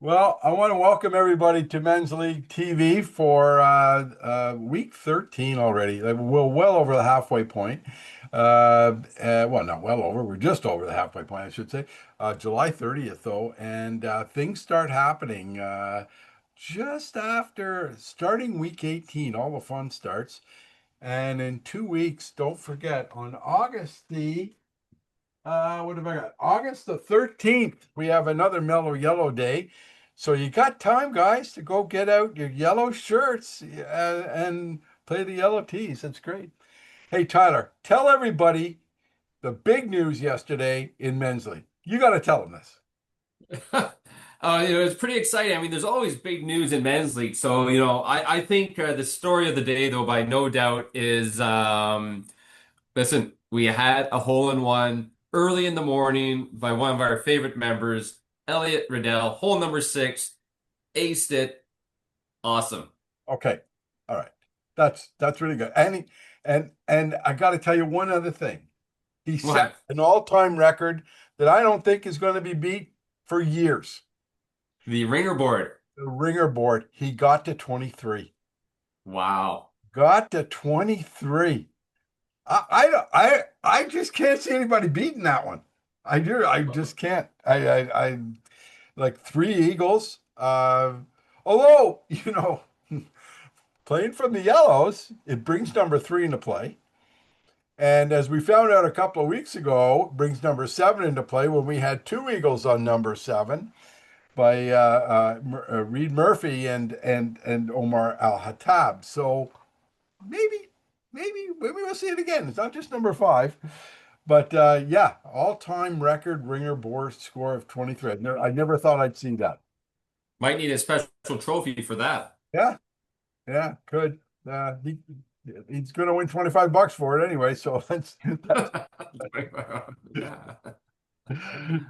Well, I want to welcome everybody to Men's League TV for week 13 already. We're well over the halfway point. Well, not well over, we're just over the halfway point, I should say. July 30th, though, and things start happening just after starting week 18. All the fun starts. And in 2 weeks, don't forget, on August what have I got? August the 13th, we have another Mellow Yellow Day. So you got time, guys, to go get out your yellow shirts and play the yellow tees. That's great. Hey, Tyler, tell everybody the big news yesterday in Men's League. You got to tell them this. It's pretty exciting. I mean, there's always big news in men's league. So, I think the story of the day, though, by no doubt, is listen, we had a hole in one early in the morning by one of our favorite members, Elliot Riddell, hole number six, aced it. Awesome. Okay. All right. That's really good. And I got to tell you one other thing. He set What? an all-time record that I don't think is going to be beat for years. The ringer board. The ringer board, he got to 23. Wow. Got to 23. I just can't see anybody beating that one. I just can't. I like three Eagles. Although, playing from the yellows, it brings number three into play. And as we found out a couple of weeks ago, brings number seven into play when we had two Eagles on number seven by Reed Murphy and Omar Al Hattab. So maybe, maybe we'll see it again. It's not just number five, but yeah, all-time record ringer board score of 23. I never thought I'd see that. Might need a special trophy for that. Yeah, yeah, could. He's going to win $25 for it anyway. So that's Yeah.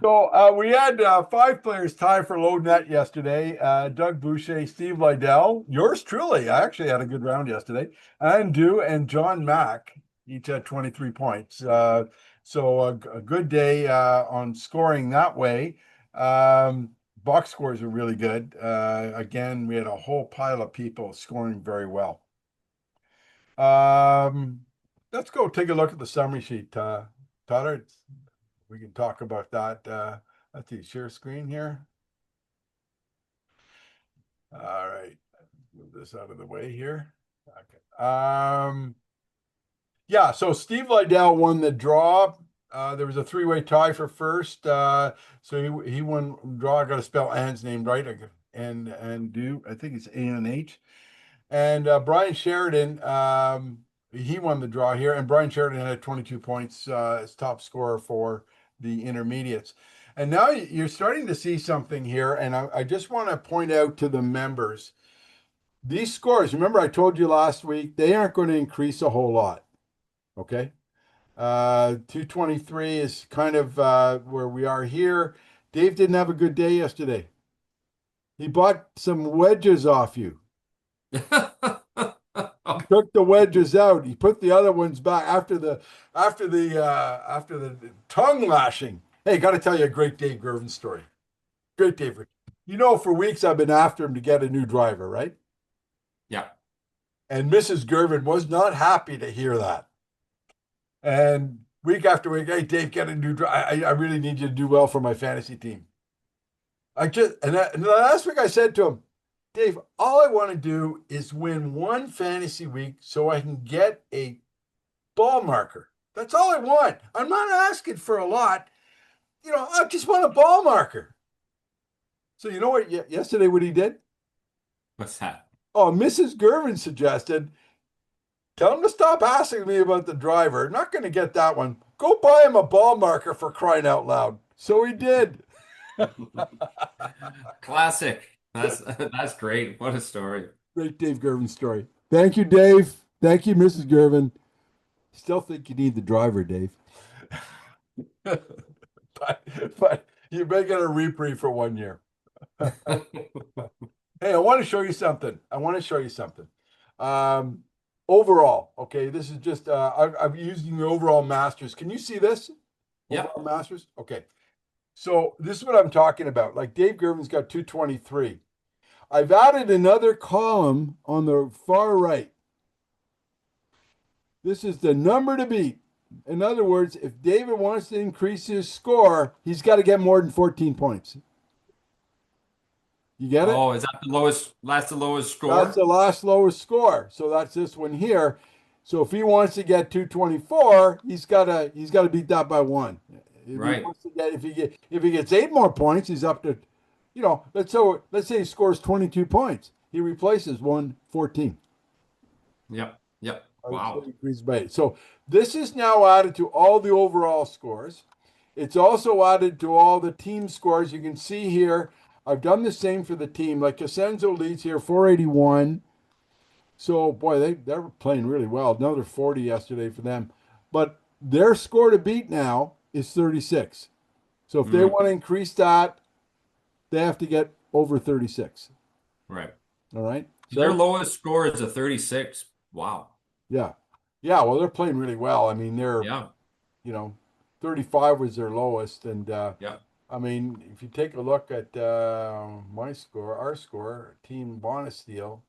so we had five players tie for low net yesterday. Doug Boucher, Steve Lydell, yours truly. I actually had a good round yesterday. Andu and John Mack each had 23 points. So a good day on scoring that way. Box scores are really good. Again, we had a whole pile of people scoring very well. Um, let's go take a look at the summary sheet, Tyler. We can talk about that. Let's see, share screen here. All right, move this out of the way here. Okay. Yeah, so Steve Lydell won the draw. There was a three-way tie for first. So he won draw. I got to spell Ann's name right. And do I think it's A-N-H. And Brian Sheridan, he won the draw here, and Brian Sheridan had 22 points as top scorer for the intermediates. And now you're starting to see something here, and I just want to point out to the members, these scores, remember I told you last week, they aren't going to increase a whole lot, okay? 223 is kind of where we are here. Dave didn't have a good day yesterday. He bought some wedges off you. Took the wedges out. He put the other ones back after the tongue lashing. Hey, got to tell you a great Dave Gervin story. Great Dave. For weeks I've been after him to get a new driver, right? Yeah. And Mrs. Gervin was not happy to hear that. And week after week, hey Dave, get a new driver. I really need you to do well for my fantasy team. And the last week I said to him, Dave, all I want to do is win one fantasy week so I can get a ball marker. That's all I want. I'm not asking for a lot. I just want a ball marker. So you know what? Yesterday, what he did? What's that? Oh, Mrs. Gervin suggested, tell him to stop asking me about the driver. Not going to get that one. Go buy him a ball marker for crying out loud. So he did. Classic. That's great. What a story. Great Dave Gervin story. Thank you, Dave. Thank you, Mrs. Gervin. Still think you need the driver, Dave. but you may get a reprieve for 1 year. Hey, I want to show you something. Um, Overall, okay, this is just I'm using the overall masters. Can you see this? Yep. Overall masters? Okay. So this is what I'm talking about. Like Dave Gervin's got 223. I've added another column on the far right. This is the number to beat. In other words, if David wants to increase his score, he's got to get more than 14 points. You get it? Oh, is that the lowest? That's the lowest That's score? the last lowest score. So that's this one here. So if he wants to get 224, he's got to beat that by one. If he Right. wants to get if he gets 8 more points, he's up to, let's say he scores 22 points. He replaces 114. Yep. Yep. All right, so Wow. he increases by 8. So this is now added to all the overall scores. It's also added to all the team scores. You can see here, I've done the same for the team. Like Cosenzo leads here, 481. So boy, they're playing really well. Another 40 yesterday for them. But their score to beat now is 36. So if they Mm, want to increase that, they have to get over 36. right. All right. Their So lowest score is a 36. Wow. yeah. Yeah, well, they're playing really well. I mean, Yeah. 35 was their lowest. And Yeah. I mean, if you take a look at my score, our score, Team Bonesteel,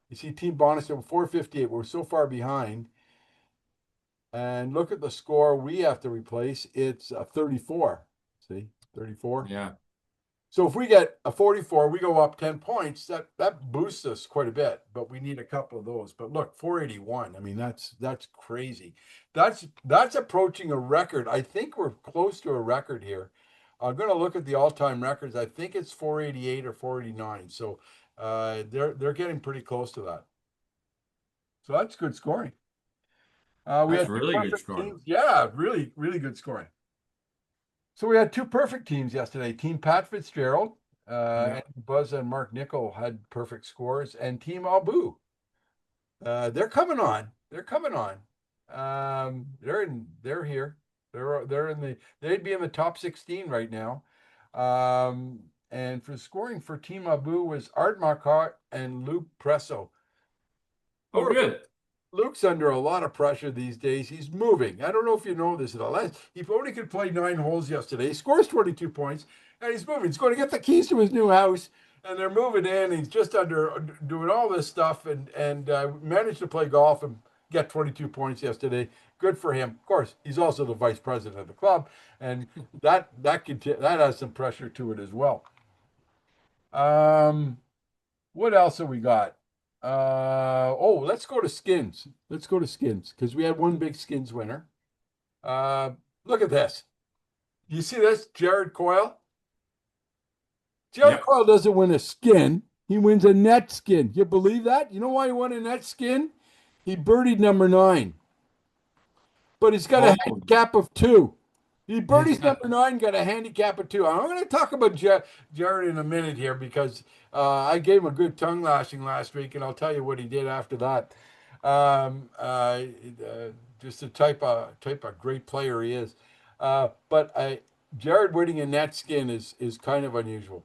you see Team Bonesteel 458. We're so far behind. And look at the score we have to replace. It's a 34. See, 34. Yeah. So if we get a 44, we go up 10 points. That boosts us quite a bit, but we need a couple of those. But look, 481. I mean, that's crazy. That's approaching a record. I think we're close to a record here. I'm going to look at the all-time records. I think it's 488 or 489. So they're getting pretty close to that. So that's good scoring. We That's had two really good perfect scoring. teams. Yeah, really, really good scoring. So we had two perfect teams yesterday. Team Pat Fitzgerald, Yeah. and Buzz and Mark Nickel had perfect scores, and Team Abu. They're coming on. They're coming on. They're here. They'd be in the top 16 right now. And for scoring for Team Abu was Art Marcotte and Luke Presso. Oh, Poor good. Luke's under a lot of pressure these days. He's moving. I don't know if you know this at all. He only could play 9 holes yesterday. He scores 22 points, and he's moving. He's going to get the keys to his new house, and they're moving in. He's just under doing all this stuff, and managed to play golf and get 22 points yesterday. Good for him. Of course, he's also the vice president of the club, and that has some pressure to it as well. Um, what else have we got? Let's go to skins. Let's go to skins because we had one big skins winner. Uh, Look at this. You see this, Jared Coyle? Jared Yep. Coyle doesn't win a skin. He wins a net skin. You believe that? You know why he won a net skin? He birdied number 9, but he's got a Oh, handicap of 2. He birdies number 9, got a handicap of 2. I'm going to talk about Jared in a minute here because I gave him a good tongue lashing last week, and I'll tell you what he did after that. Um, uh, uh, just the type of great player he is. But Jared winning in that skin is kind of unusual.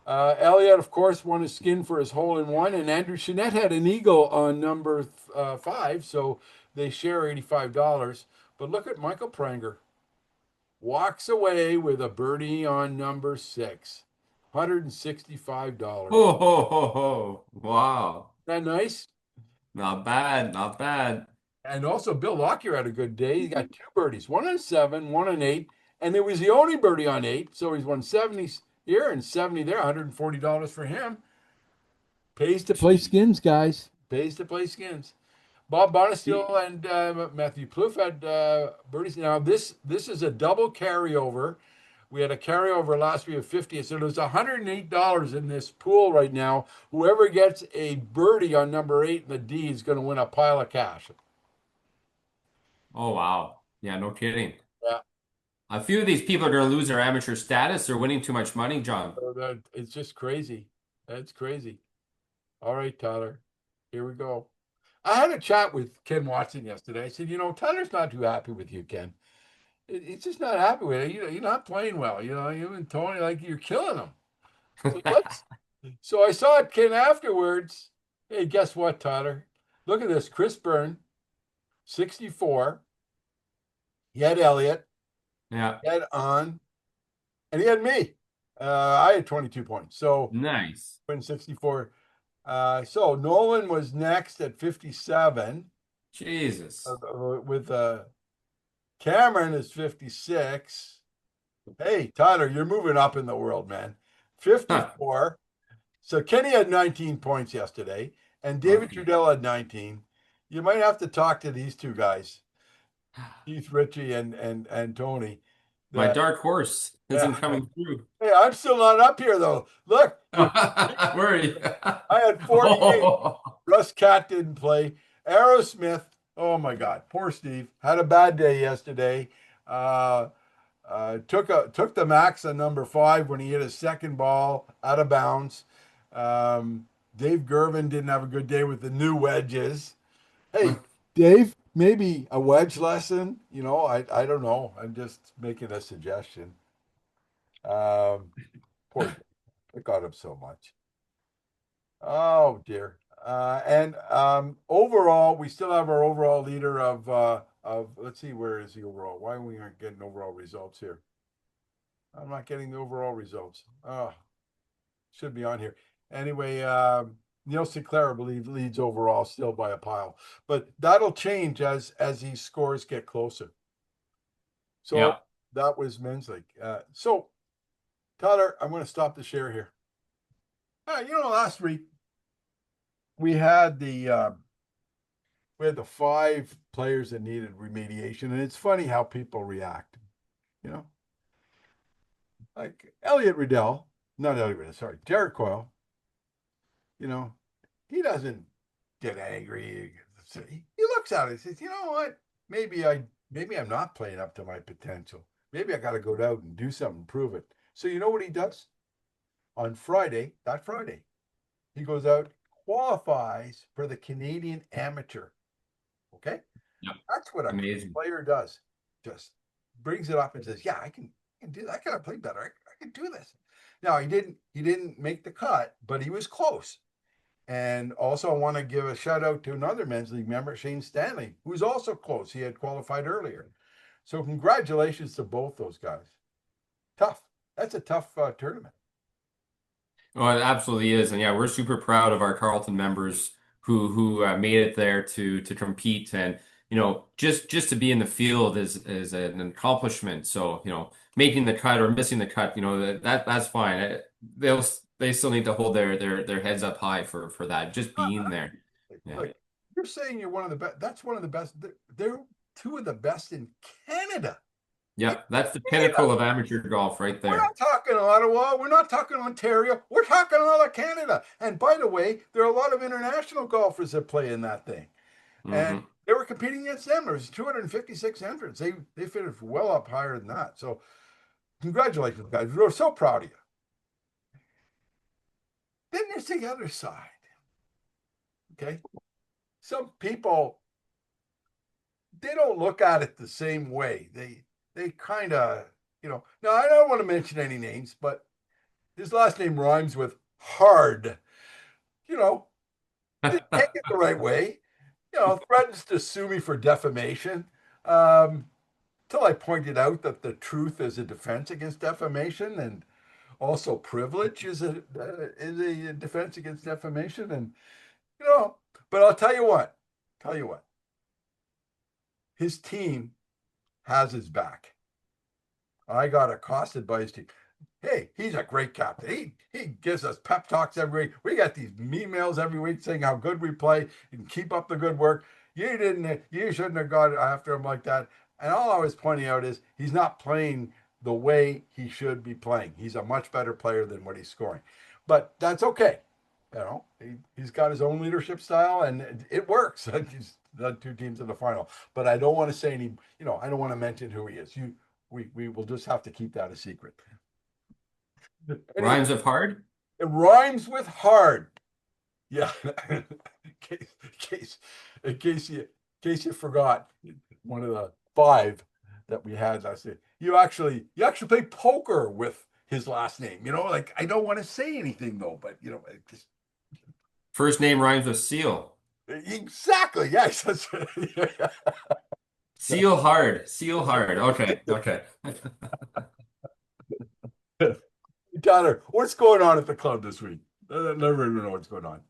Elliott, of course, won a skin for his hole in one, and Andrew Jeanette had an eagle on number 5, so they share $85. But look at Michael Pranger walks away with a birdie on number 6, $165. ho, ho, ho, ho. Wow. Isn't that nice? Not bad. Not bad. And also, Bill Lockyer had a good day. He got 2 birdies, one on 7, one on 8, and it was the only birdie on 8. So he's won 70 here and 70 there, $140 for him. Pays to play skins, guys. Pays to play skins. Bob Bonesteel and Matthew Plouffe had birdies. Now this is a double carryover. We had a carryover last week of 50, so there's $108 in this pool right now. Whoever gets a birdie on number 8 in the D is going to win a pile of cash. Oh, wow. Yeah, no kidding. Yeah, A few of these people are going to lose their amateur status. They're winning too much money, John. so it's just crazy. That's crazy. All right, Tyler, here we go. I had a chat with Ken Watson yesterday. I said, Tyler's not too happy with you, Ken. He's just not happy with it. You're not playing well. You and Tony, like you're killing him. So let's. So I saw it, Ken, afterwards. Hey, guess what, Tyler? Look at this. Chris Byrne, 64. He had Elliott. Yeah. He had On. and he had me. I had 22 points. So Nice. win 64. So Nolan was next at 57 Jesus. with Cameron is 56. Hey, Tyler, you're moving up in the world, man. Huh. 54. So Kenny had 19 points yesterday, and David Okay. Trudell had 19. You might have to talk to these two guys, Keith Ritchie and Tony. My That dark horse yeah. isn't coming through. Hey, I'm still not up here though. Look, with Where are you? I had 48. Oh, Russ Cat didn't play. Aerosmith, oh my God, poor Steve. Had a bad day yesterday. Uh, took the max on number 5 when he hit his second ball out of bounds. Dave Gervin didn't have a good day with the new wedges. Hey, Dave, maybe a wedge lesson. I don't know. I'm just making a suggestion. Um, Poor Dave. I got him so much. Oh dear. And overall, we still have our overall leader of let's see, where is the overall? Why we aren't getting overall results here? I'm not getting the overall results. Oh, should be on here. Anyway, Neil Sinclair, I believe, leads overall still by a pile, but that'll change as these scores get closer. So yeah, that was men's league. So Tyler, I'm going to stop the share here. Last week we had the 5 players that needed remediation, and it's funny how people react. You know, like Elliot Riddell, not Elliot Riddell, sorry, Derek Coyle. You know, he doesn't get angry. He looks at it and says, "You know what? Maybe I'm not playing up to my potential. Maybe I got to go out and do something, prove it." So you know what he does on Friday? That Friday, he goes out, qualifies for the Canadian Amateur. Okay. yeah, That's what a amazing. player does. Just brings it up and says, "Yeah, I can do that. I gotta play better. I can do this." Now he didn't make the cut, but he was close. And also I want to give a shout out to another men's league member, Shane Stanley, who's also close. He had qualified earlier. So congratulations to both those guys. Tough. That's a tough tournament. Well, it absolutely is, and yeah, we're super proud of our Carleton members who made it there to compete, and just to be in the field is an accomplishment. So making the cut or missing the cut, that's fine. They still need to hold their heads up high for that. Just being there, yeah, Like you're saying you're one of the best. That's one of the best. They're two of the best in Canada. In yeah, that's the Canada. pinnacle of amateur golf right We're there. not talking Ottawa. We're not talking Ontario. We're talking all of Canada. And by the way, there are a lot of international golfers that play in that thing. And Hmm. they were competing against them. There was 256 entrants. They finished well up higher than that. So congratulations, guys. We're so proud of you. Then there's the other side. Okay. Some people they don't look at it the same way. They kind of, Now I don't want to mention any names, but his last name rhymes with hard. You know, didn't take it the right way. Threatens to sue me for defamation. Um, Till I pointed out that the truth is a defense against defamation, and also privilege is a defense against defamation, and you know. But I'll tell you what. Tell you what. His team has his back. I got accosted by his team. Hey, he's a great captain. He gives us pep talks every week. We got these emails every week saying how good we play and keep up the good work. You shouldn't have got after him like that. And all I was pointing out is he's not playing the way he should be playing. He's a much better player than what he's scoring. But that's okay. He's got his own leadership style and it works. He's done 2 teams in the final. But I don't want to say any, I don't want to mention who he is. We will just have to keep that a secret. Anyway, Rhymes of hard. it rhymes with hard. Yeah. in case you forgot, one of the 5 that we had last year. You actually play poker with his last name. Like I don't want to say anything though, but just First name rhymes with seal. exactly. Yes. Seal hard. Seal hard. Okay. Okay. Tyler, what's going on at the club this week? I never even know what's going on.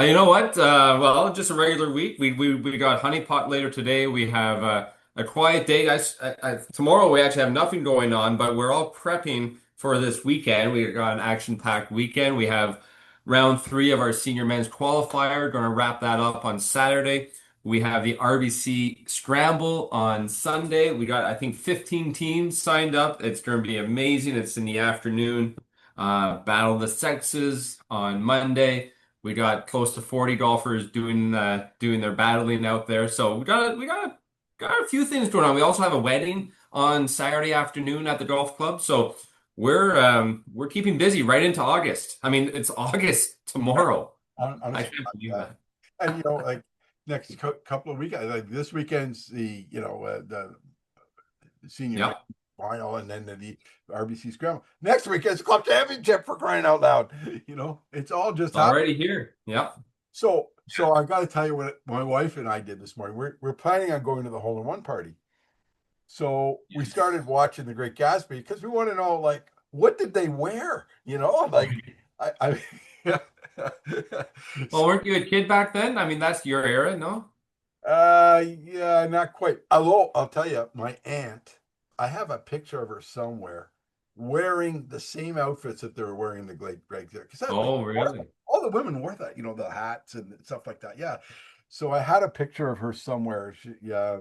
You know what? Well, just a regular week. We got honey pot later today. We have a quiet day, guys. Tomorrow we actually have nothing going on, but we're all prepping for this weekend. We got an action-packed weekend. We have round three of our senior men's qualifier. Going to wrap that up on Saturday. We have the RBC Scramble on Sunday. We got, I think, 15 teams signed up. It's going to be amazing. It's in the afternoon. Battle of the Sexes on Monday. We got close to 40 golfers doing their battling out there. So got a few things going on. We also have a wedding on Saturday afternoon at the golf club. So we're keeping busy right into August. I mean, it's August tomorrow. I Honestly, can't believe that. and like next couple of weekends, like this weekend's the senior Yep. final, and then the RBC Scramble. Next weekend's club championship for crying out loud. It's all just It's happening. already here. Yep. So I got to tell you what my wife and I did this morning. We're planning on going to the hole in one party. So we Yes. started watching The Great Gatsby because we want to know, like, what did they wear? Like I Well, weren't you a kid back then? I mean, that's your era, no? yeah, not quite. Although I'll tell you, my aunt, I have a picture of her somewhere wearing the same outfits that they were wearing in the Great Greg there. Because Oh, really? all the women wore that, the hats and stuff like that. Yeah. So I had a picture of her somewhere. Yeah,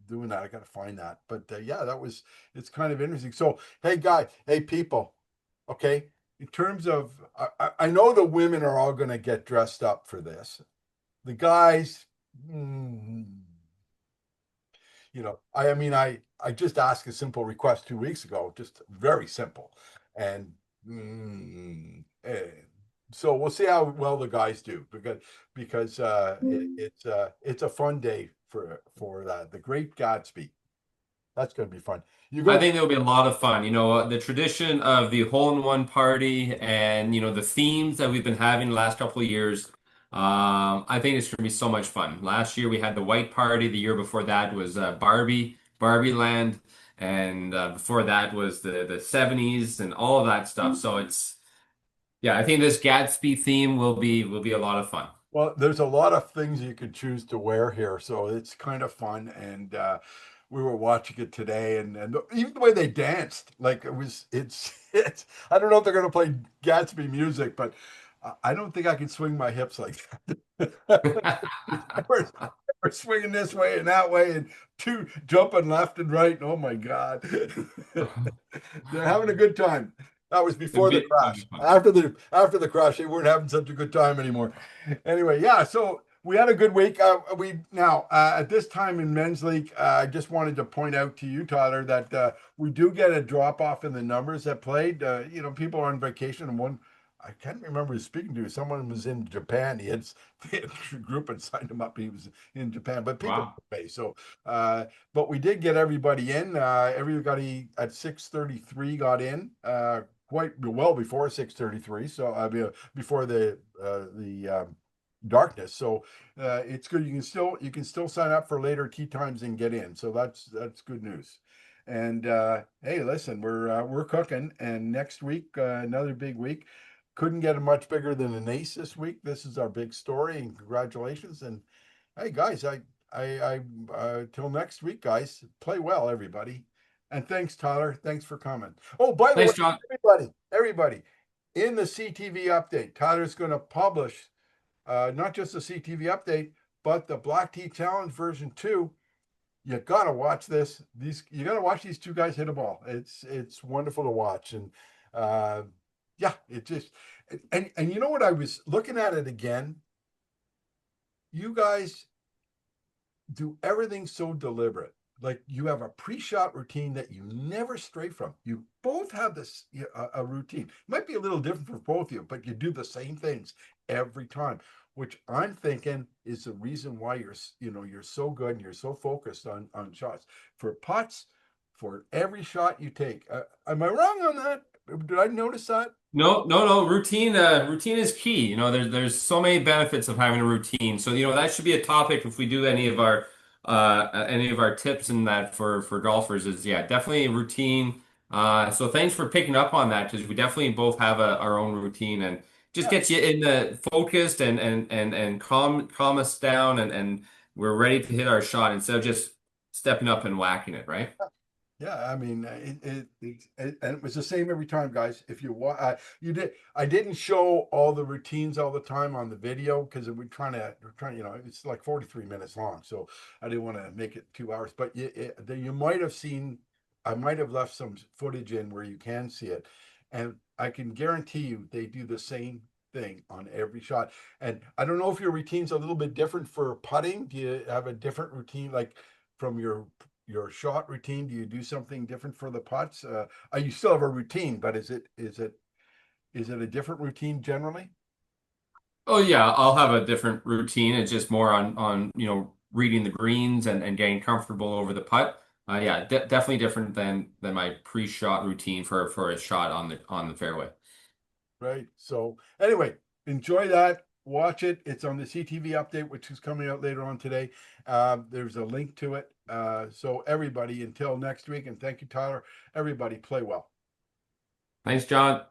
doing that. I got to find that. But yeah, it's kind of interesting. So, hey, people, okay. In terms of, I know the women are all going to get dressed up for this. The guys, mm, I mean, I just asked a simple request 2 weeks ago, just very simple, and so we'll see how well the guys do because it's a fun day for the Great Gatsby. That's going to be fun. You I go. think it'll be a lot of fun. The tradition of the hole-in-one party and, the themes that we've been having the last couple of years. I think it's going to be so much fun. Last year we had the white party. The year before that was Barbie Land, and before that was the 70s and all of that stuff. So yeah, I think this Gatsby theme will be a lot of fun. Well, there's a lot of things you could choose to wear here, so it's kind of fun. And we were watching it today, and even the way they danced, like it's. I don't know if they're going to play Gatsby music, but I don't think I can swing my hips like that. We're swinging this way and that way, and two jumping left and right. Oh my God. They're having a good time. That was before the It'll be crash. fun. After the crash, they weren't having such a good time anymore. Anyway, yeah. So we had a good week. We now at this time in men's league, I just wanted to point out to you, Tyler, that we do get a drop off in the numbers that played. People are on vacation, and one I can't remember who speaking to. Someone was in Japan. He had a group had signed him up. He was in Japan, but people Wow. pay. So, but we did get everybody in. Everybody at 6:33 got in. Quite well before 6:33. So before the darkness. So it's good. You can still sign up for later tea times and get in. So that's good news. And hey, listen, we're cooking, and next week another big week. Couldn't get it much bigger than an ace this week. This is our big story, and congratulations. And hey, guys, till next week, guys. Play well, everybody. And thanks, Tyler. Thanks for coming. Oh, by the way, Thanks, John. everybody, in the CTV update, Tyler's going to publish not just the CTV update, but the Black Tea Challenge version 2. You gotta watch this. You gotta watch these two guys hit a ball. It's wonderful to watch, and uh, yeah, it just and you know what? I was looking at it again. You guys do everything so deliberate. Like you have a pre-shot routine that you never stray from. You both have this a routine. It might be a little different for both of you, but you do the same things every time, which I'm thinking is the reason why you're so good and you're so focused on shots for putts, for every shot you take. Am I wrong on that? Did I notice that? No, no, no. Routine is key. There's so many benefits of having a routine. So, that should be a topic if we do any of our tips and that for golfers is, yeah, definitely a routine. So thanks for picking up on that because we definitely both have our own routine and just Yeah, gets you in the focused and calm us down and we're ready to hit our shot instead of just stepping up and whacking it, right? yeah. I mean, and it was the same every time, guys. If you you did. I didn't show all the routines all the time on the video because we're trying. You know, it's like 43 minutes long, so I didn't want to make it 2 hours. But you might have seen. I might have left some footage in where you can see it, and I can guarantee you they do the same thing on every shot. And I don't know if your routine's a little bit different for putting. Do you have a different routine, like from your shot routine? Do you do something different for the putts? You still have a routine, but is it a different routine generally? Oh yeah, I'll have a different routine. It's just more on reading the greens and getting comfortable over the putt. Yeah, de definitely different than my pre-shot routine for a shot on the fairway. Right. So anyway, enjoy that. Watch it. It's on the CTV update, which is coming out later on today. There's a link to it. So everybody, until next week, and thank you, Tyler. Everybody, play well. Thanks, John.